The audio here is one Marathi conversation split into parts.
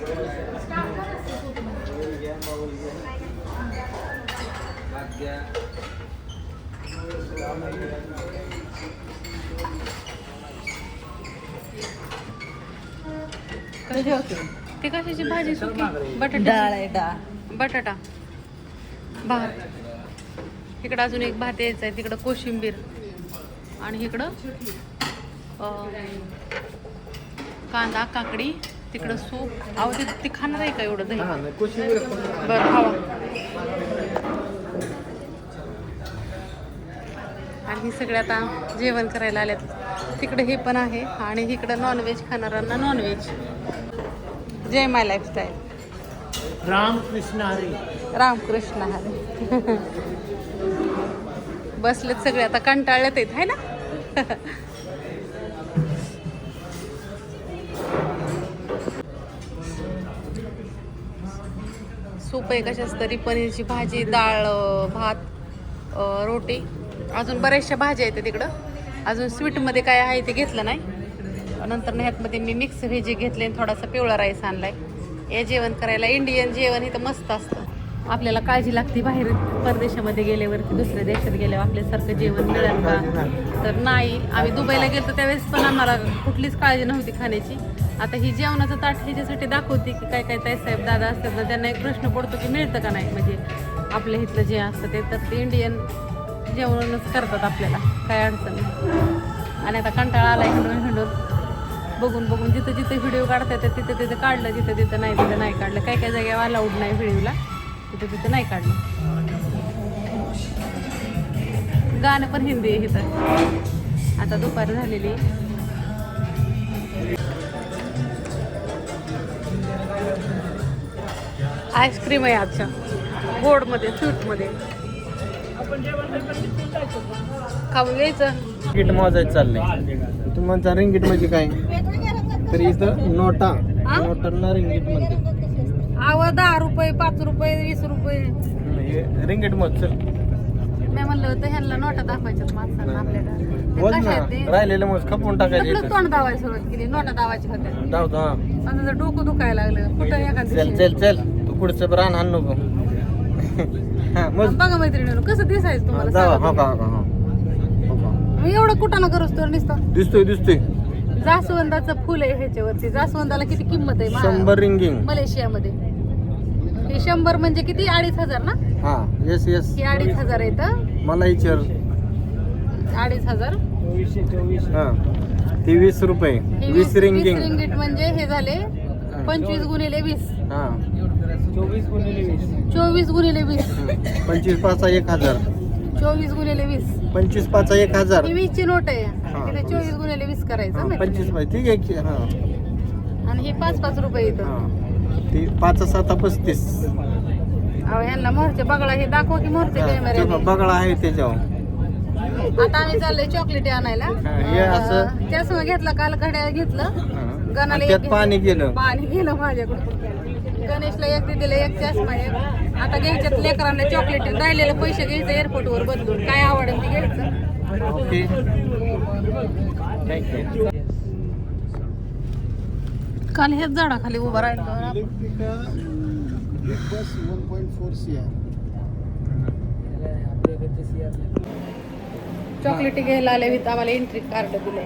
ती कशाची भाजी सुकी? बटाटा डाळ आहे डाळ. बटाटा भात. इकडं अजून एक भात यायचा आहे, तिकडं कोशिंबीर आणि इकडं कांदा काकडी, तिकडं सूप. अहो ते खाणार आहे का एवढं दही? बरं खावा. आणि हे सगळे आता जेवण करायला आलेत. तिकडे हे पण आहे आणि इकडं नॉनव्हेज खाणाऱ्यांना नॉनव्हेज. जय माय लाईफस्टाईल. रामकृष्ण हरी. रामकृष्ण हरी. बसलेत सगळे आता, कंटाळलेत आहेत है ना. सूप आहे कशाच तरी, पनीरची भाजी, डाळ, भात, रोटी, अजून बऱ्याचशा भाज्या आहेत तिकडं. अजून स्वीटमध्ये काय आहे ते घेतलं नाही. नंतर ह्यातमध्ये मी मिक्स व्हेज घेतले आणि थोडासा पिवळा राईस आणलाय. हे जेवण करायला इंडियन जेवण इथं मस्त असतं. आपल्याला काळजी लागते बाहेर परदेशामध्ये गेल्यावरती, दुसऱ्या देशात गेल्यावर आपल्यासारखं जेवण मिळेल का, तर नाही. आम्ही दुबईला गेलो त्यावेळेस पण आम्हाला कुठलीच काळजी नव्हती खाण्याची. आता ही जेवणाचं ताट ह्याच्यासाठी दाखवते की काय काय ताईसाहेब दादा असतात ना, त्यांना एक प्रश्न पडतो की मिळतं का नाही, म्हणजे आपल्या इथलं जे असतं ते, तर ते इंडियन जेवणच करतात आपल्याला, काय अडचण नाही. आणि आता कंटाळा आला हिंडून हिंडून बघून बघून, जिथं जिथं व्हिडिओ काढता येतात तिथं तिथं काढलं, जिथं तिथं नाही काढलं. काय काय जागेवर अलाउड नाही व्हिडिओला, तिथं तिथं नाही काढलं. गाणं पण हिंदी आहे इथं. आता दुपार झालेली. आईस्क्रीम आहे आजच्या गोडमध्ये, स्वीटमध्ये. खाऊन घ्यायचं. रिंगीट मोजायचं चाललंय. तुम्ही म्हणता रिंगीट म्हणजे काय, तर इथं नोटा, नोटांना रिंगीट म्हणते. आव 10 रुपये, 5 रुपये, 20 रुपये. रिंगीट मोज चल. मी म्हणलं होतं ह्यांना नोटा दाखवायच्यात माणसांना आपल्याला. मोज ना, राहिलेलं मोज खपवून टाकायचं. तोंड दावायला सुरुवात केली, नोटा दावायची होत्या. धावतो. हा माझं जर डोकं दुखायला लागलं कुठं एखादं. चल चल चल, तू पुढचं रान आण नको. हा मोज. बघा मैत्रिणीनं कसं दिसायचं तुम्हाला जावा. सांगा. हो का, हो का, हो. मी एवढं कुठानं करूच तर नुसतं. दिसतोय दिसतोय. जास्वंदाचं फुल आहे ह्याच्यावरती. जास्वंदाला किती किंमत आहे 100 रिंगिंग मलेशियामध्ये. हे 100 म्हणजे किती, 2,500 ना. हा येस येस. हे 2,500 आहे तर मला विचार. 2,500. हा ते 20 रुपये. 20 रिंगिंग. रिंगीट म्हणजे हे झाले 25 गुणिले 20. हा 24 गुणिले 20. 25 पाचा 1000. 24 गुणिले 20. 25 पाचा 1000. ही 20 ची नोट आहे. हा. तिथे 24 गुणिले 20 करायचं. 25 पाहिजे ठीक आहे की. हा आणि हे 5-5 रुपये येतं. हा ती 5 7 35. अहो ह्यांना मोहरचे बगळा हे दाखवा की मोहरचे कॅमेरा. बगळा आहे त्याच्यावर. आता आम्ही चाललोय चॉकलेटी आणायला. हे असं चष्मा घेतला, काल घड्याळ घेतलं. गणाला त्यात एक पाणी गेलं. पाणी गेलं माझ्याकडून. गणेशला एक दिलं, एक चष्मा एक. आता घ्यायच्यात लेकरांना चॉकलेटी. राहिलेले पैसे घ्यायचं एअरपोर्ट वर बदलून, काय आवडेल ते घ्यायचं. Okay thank you. काल हेच झाडाखाली उभा राहिलो. चॉकलेटी घ्यायला आले विथ आम्हाला एंट्री कार्ड दिले.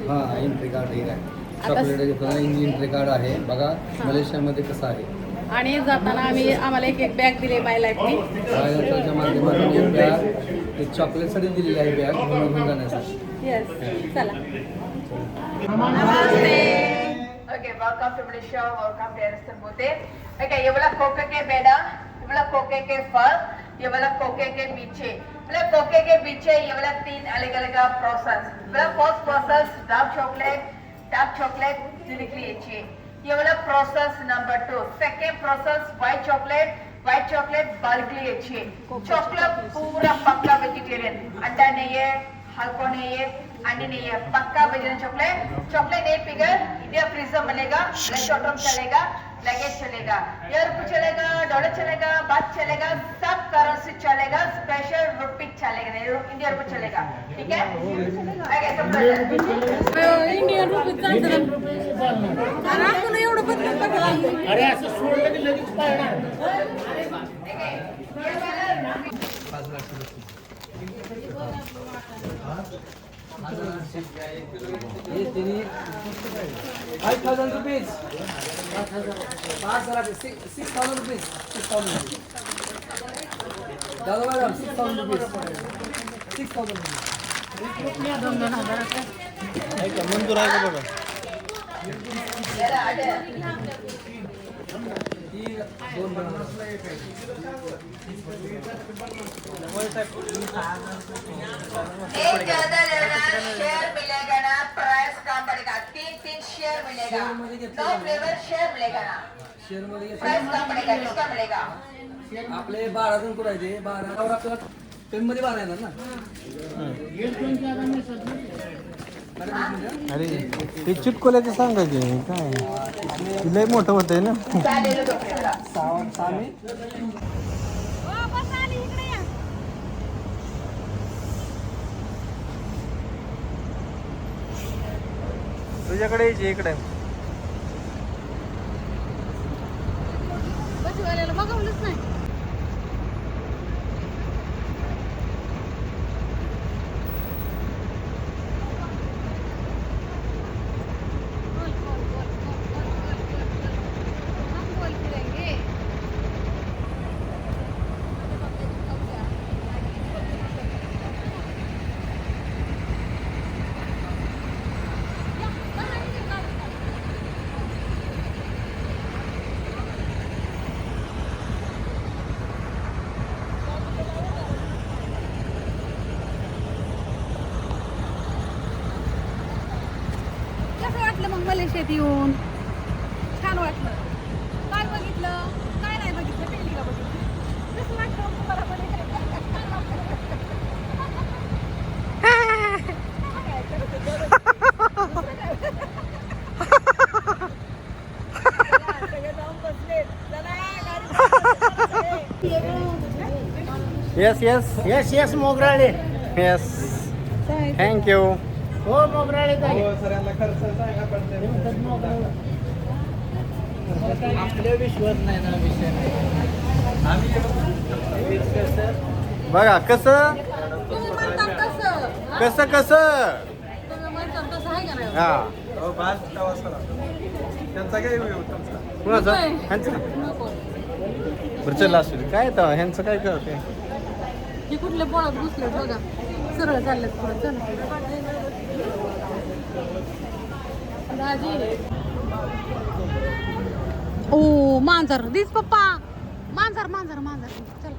हा एंट्री कार्ड हे आहे. चॉकलेट एंट्री कार्ड आहे बघा मलेशियामध्ये कसं आहे. आणि जाताना आम्हाला एक बॅग दिली माय लाईफनी. त्याच्या माध्यमातून एक बॅग एक चॉकलेटसाठी दिलेली आहे बॅग घेऊन जाण्यासाठी. येस चला. Okay, welcome to Malaysia, welcome to Ariston Bote. Okay, ये वाला कोके के बेड़ा, ये वाला कोके के फल, ये वाला कोके के पीछे. मतलब कोके के पीछे ये वाला 3 अलग-अलग प्रोसेस. मतलब first process dark chocolate directly ये. ये वाला process number 2. Second process white chocolate बल्कली ये. चॉकलेट पूरा पक्का वेजिटेरियन. अंडा नहीं है, हल्को नहीं है, अंडे नहीं है, पक्का वेजिटेरियन चॉकलेट नहीं पिघल. इंडिया फ्रीजर मिलेगा, शॉर्ट टर्म चलेगा, लगेज चलेगा, यूरोप चलेगा, डॉलर चलेगा, बात चलेगा, सब करेंसी चलेगा, स्पेशल रुपी चलेगा, इंडिया रुपी चलेगा. ठीक है? इंडियन रुपीज चालतं. आपण एवढं बदलून बघा. अरे असं सोडलं की लगेच पळणार. ये तिन्ही 5,000 रुपीज 6,000 रुपीज 6,000 दादा मॅडम 6,000 रुपीज 6,000 रुपीज आहे का मंजूर आहे का बघा. ही 2 एक ज्यादा लेना शेयर मिलेगा ना, प्राइस कम पड़ेगा, 3 शेयर मिलेगा, 9 फ्लेवर शेयर मिलेगा ना, शेअर मध्ये प्राइस कम पड़ेगा, किसका मिलेगा? आपले 12 जण करायचे 12 आपल्याला पेन मध्ये 12 येणार ना. अरे ते चिटकोल्याचं सांगायचे काय लय मोठं होतंय ना. चालेल दो फ्लेवर. सामी तुझ्याकडे यायची इकडे. बघवलंच नाही. मलेशियात येऊन छान वाटलं. काय बघितलं काय नाही बघितलं पेंडिंग बघितलं कसं वाटतं तुम्हाला? Yes yes yes yes Mograle yes thank you. हो मोगराळे सरांना खर्च आपल्या विश्वास नाही ना विषय. बघा कसं कसं कसं हा त्यांचा काय कुणाचा ह्यांचा बरं चला असू दे. काय तर ह्यांचं काय करते हे कुठल्या पोळात घुसले बघा सरळ चाललेत पुढे. चल दाजी. ओ मांजर दिस पप्पा मांजर मांजर मांजर. चल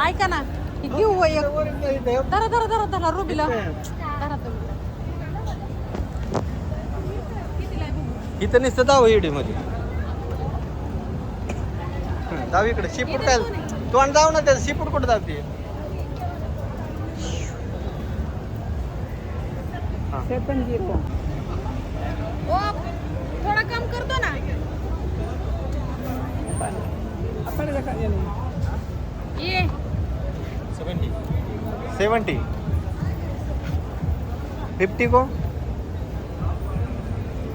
ऐका ना हे घेऊ एक. धरा धरा धरा धरा रुबीला धरा तुम्ही. इथं नुसतं दाव इडी मध्ये दाव इकडे शिपूट काय तोंड जाऊ ना त्याचं शिपूट कुठं जाते. ओ थोडा कम करतो ना. ये 70 50 को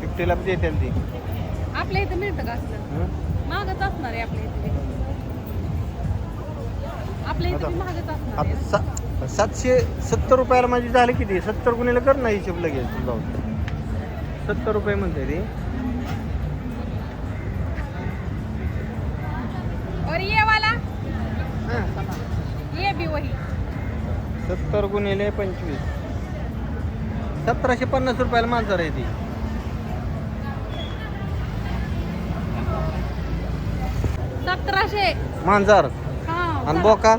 50 ला देते ती. आपल्या इथं मिळतं का असलं? महागच असणार आहे आपल्या इथे. आपल्या इथे महागच असणार आहे. 770 रुपयाला माझी झाली किती 70 गुणीला कर ना हिशोब लगेच जाऊ. 70 रुपये म्हणते ती. और ये वाला ये भी वही 70 गुणिले 25 1750 रुपयाला मांजर आहे ती. मांजर आणि बोका.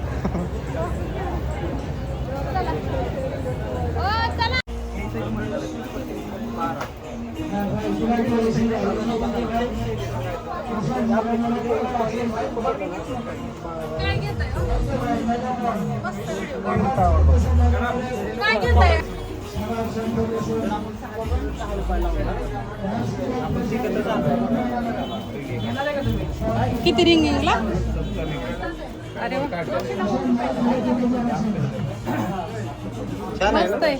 काय घेताय? किती रिंगिंगला? अरे वा. छान आहे मस्त ना? आहे.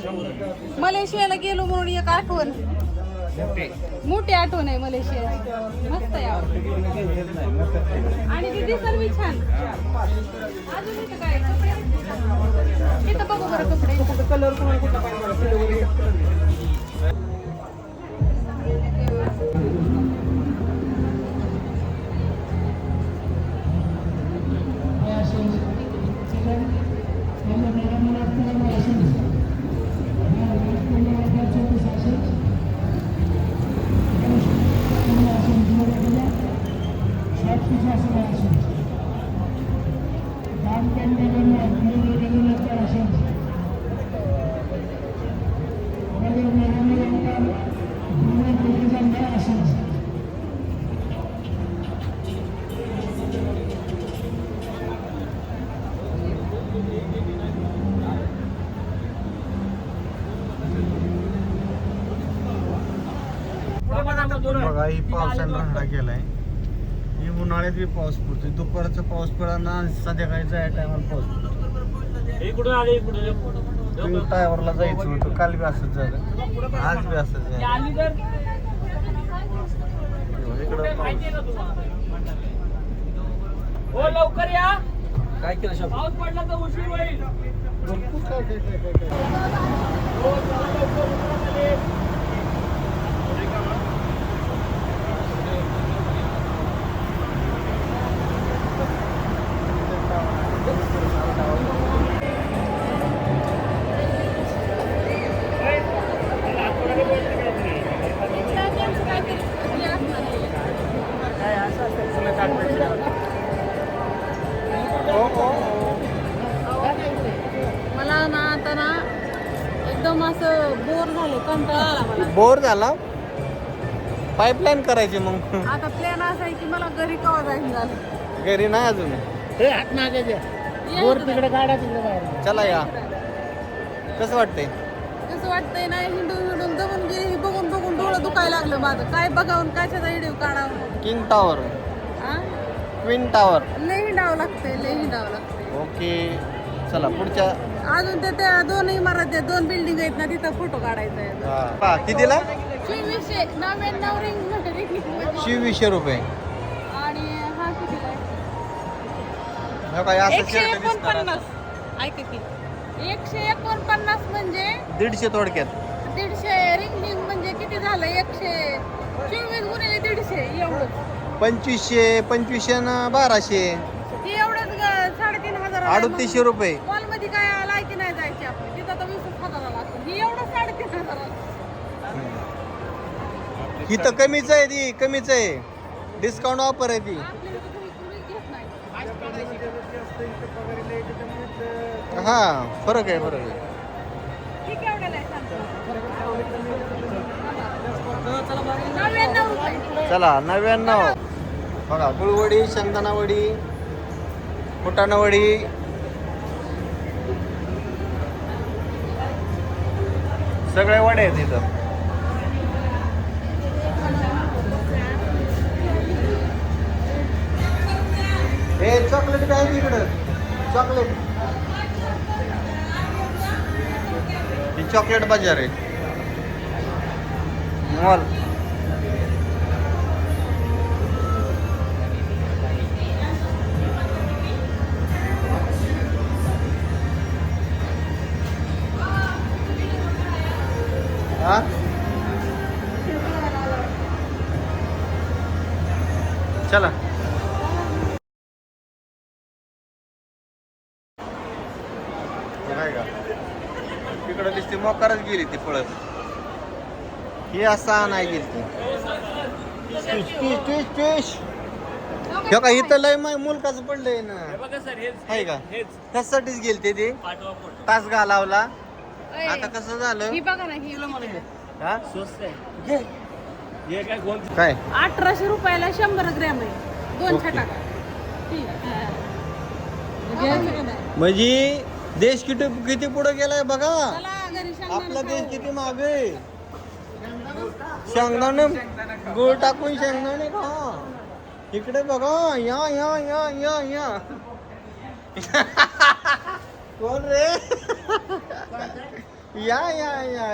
मलेशियाला गेलो म्हणून एक आठवण, मोठी आठवण आहे मलेशियाची. मस्त आहे आणि ती दिसल मी छान. अजून इथं काय कपडे, इथं बघू बरं कपडे. कलर कुठला पाहिजे? बघा ही पावसाने रांगडा केलाय. ही उन्हाळ्यात बी पाऊस पडतोय, दुपारचा पाऊस पडा, संध्याकाळचा या टायमाला पाऊस पडतो. टायवरला जायचं होतं, काल बी असंच झालं, आज बी असंच झालं. इकडं पाऊस. लवकर या. काय केलं शब्द? पाऊस पडला तर उशीर होईल. मला ना आता ना एकदम असं बोर झालं, कंटाळा आला मला. बोर झाला, पाईपलाईन करायची मग. आता प्लॅन असा आहे की मला घरी कवा जायचं झालं. घरी नाही अजून. बोर तिकडे चला या. कसं वाटतंय? कसं वाटतंय ना, हिंडून हिंडून जमून गेली, ही बघून बघून डोळं दुखायला लागलं माझं. काय बघावून कशाचा व्हिडिओ काढावं. किंग टावर, हा? Twin tower. लय हिंडावं लागतंय, लय हिंडावं लागतंय. ओके चला पुढच्या. अजून ते त्या दोन इमारती, दोन बिल्डिंग आहेत ना, तिथं फोटो काढायचा आहे. कितीला? 99 रिंग 200 रुपये. आणि हा कितीला आहे? हे काय असं 149. ऐका की 149 म्हणजे 150 थोडक्यात. 150 रिंग म्हणजे किती झालं? 124 गुणिले 150 एवढं. 2500, 2500 न 1200, ते एवढंच 3,500. 3800 रुपये. मॉल मध्ये काय लायकी नाही जायची आपली, तिथं तर 20,000 लागतं. ही एवढं 3,500. इथं कमीच आहे, ती कमीच आहे, डिस्काउंट ऑफर आहे ती. आपल्या इथं कोणी घेत नाही. हा फरक आहे, फरक आहे. ठीक आहे, एवढ्याला आहे, सांगतो. 99 रुपये. चला 99. बघा गुळवडी, शेंगदाणा वडी, फुटाणा वडी, सगळे वडे आहेत इथं. हे चॉकलेट काय आहे इकडं? चॉकलेट, ही चॉकलेट बाजार आहे, मॉल. हा चला. तिकडं दिसते मोकारच गेली ती पळत. ही असा नाही गेली ती. हे का इथं लय मुलकाच पडलंय ना, आहे का? त्यासाठीच गेलते ते, तास घालावला. आता कसं झालं? ही बघा ना, ही मला हा? काय 1800 रुपयाला 100 ग्रॅम आहे, 2 ओके. छटाका. म्हणजे देश किती पुढे गेलाय बघा. चला घरी आपला देश शेंगदाणे किती मागे. शेंगदाणे गुळ टाकून शेंगदाणे खा. इकडे बघा, या या या या या. कोण रे? या या या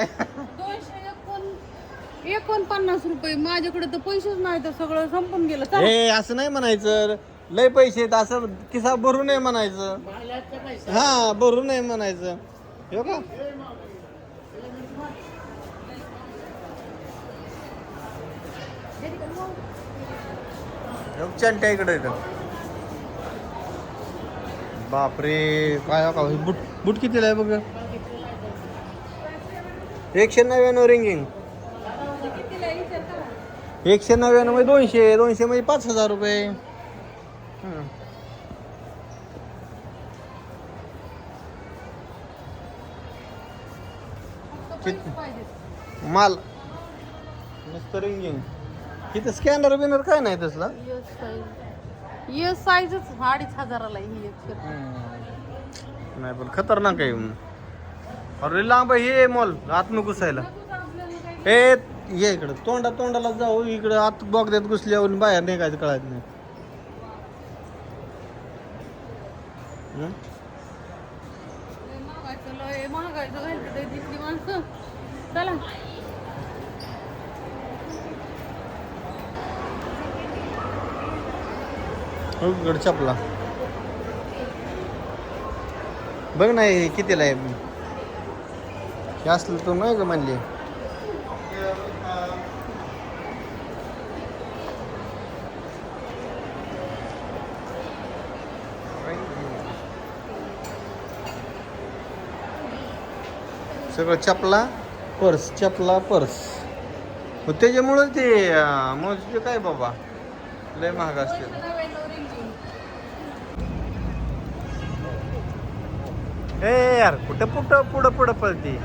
249 रुपये माझ्याकडे तर पैसेच नाही तर सगळं संपून गेलं. चला. ए असं नाही म्हणायचं, लय पैसे आहेत असं किसा भरू नये म्हणायचं. हा भरू नये म्हणायचं. हो का? चंट्या इकडे येतं. बापरे काय का बूट बूट कितीला आहे बघ. 199 रिंगिंग. 199 मध्ये 200, 200 मध्ये 5000 रुपये. हं. माल नुसतं रिंगिंग. इथं स्कॅनर बिनर काय नाही तसला. येस साईजच 2500 ही एक शर्ट. नाही पण खतरनाक आहे. अरे लांब हे मॉल आत नको घुसायला. ए ये इकडं तोंडाला जाऊ. इकडं आत बोगद्यात घुसल्यावर बाहेर निघायचं कळत नाही. महागायचं घालतं ते दिसली माणसं. चला इकडं चपला बघ नाही कितीला आहे. हे असलं तर नाही का म्हणले. सगळं चपला पर्स मग त्याच्यामुळं ते मग ते काय बाबा लय महाग असते. ए यार कुठं पुढं पळते.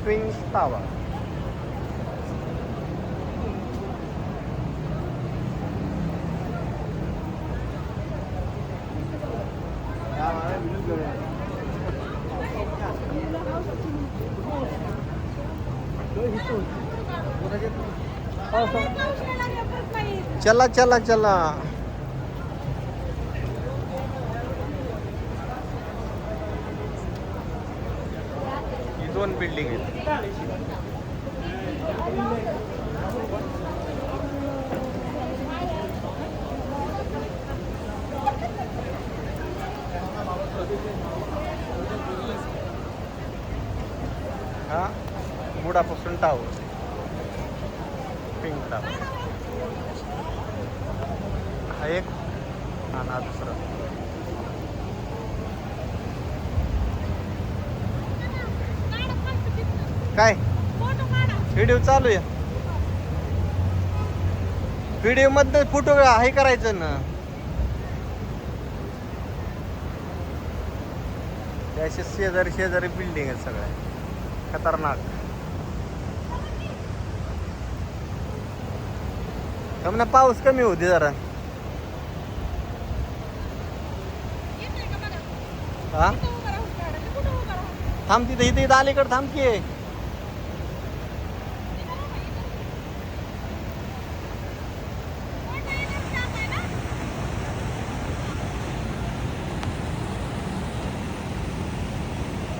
Twin tower. चला ही 2 बिल्डिंग आहेत. हा बुडापासून टावर पिंक टावर हा एक आणि हा दुसरा. काय व्हिडिओ चालू आहे. व्हिडिओ मध्ये फोटो हे करायचं ना. त्याचे शेजारी बिल्डिंग आहेत सगळ्या खतरनाक. ना पाऊस कमी होते जरा. हा थांब तिथे इथे अलीकडे थांब की.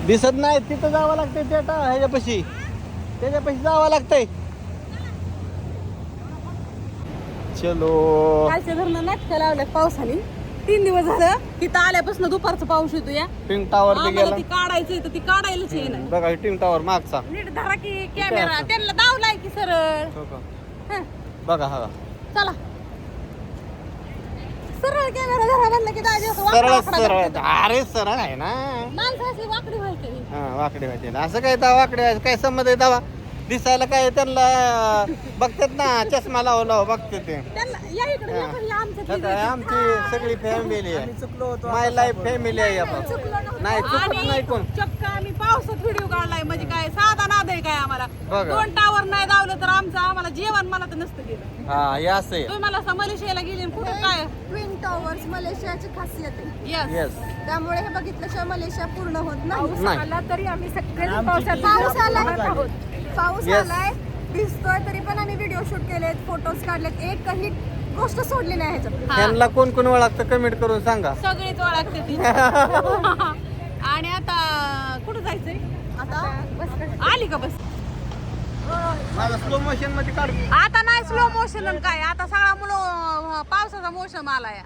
दिसत नाही तिथं जावं लागतंय. ह्याच्यापाशी जावं लागतंय. चलो कालच्या धरणं नाटकं लावल्यात पावसाने. 3 दिवस झालं तिथं आल्यापासून दुपारचा पाऊस येतो. या टिंग टावर आम्हाला ती काढायचंय तर ती काढायलाच येईना. बघा टिंग टावर मागचा. नीट धरा की कॅमेरा. त्यांना दावलाय की सरळ. हो का? हं, बघा हा चला सरळ कॅमेरा धरा म्हणलं की दाजी असं सरळ वाकडा सरळ. वाकडा अरे सरळ आहे ना. माणसं अशी वाकडी व्हायची. हा वाकडे व्हायचे असं काय दावा वाकडे व्हायचं काय संबंध आहे दावा. दिसायला काय त्यांना बघतात ना चष्मा लावून बघते ते आमची सगळी फॅमिली आहे माय लाईफ फॅमिली आहे आपण नाही चुकत नाही कोण चक्क आम्ही पावसात व्हिडिओ काढलाय म्हणजे काय साधा नाद आहे काय आम्हाला बघा. 2 टावर नाही दावलं तर आम्हाला जेवण मला तर नसतं गेलं. हा हे असं आहे तुम्ही मला असं मलेशियाला गेली आणि कुठं काय ट्विन टॉवर्स मलेशियाची खासियत आहे येस येस त्यामुळे हे बघितल्याशिवाय मलेशिया पूर्ण होत नाही नाही आला तरी आम्ही सगळे पाऊस Yes. आलाय भिजतोय तरी पण आम्ही व्हिडिओ शूट केलेत फोटोज काढलेत एकही गोष्ट सोडली नाही ह्याच्यात त्यांना कोण कोण ओळखतं कमेंट करून सांगा सगळीच ओळखते ती आणि आता कुठं जायचंय आता आली का बस माझा स्लो मोशन मध्ये काढ आता नाही स्लो मोशन काय आता सगळा मुलं पावसाचा मोसम आलाय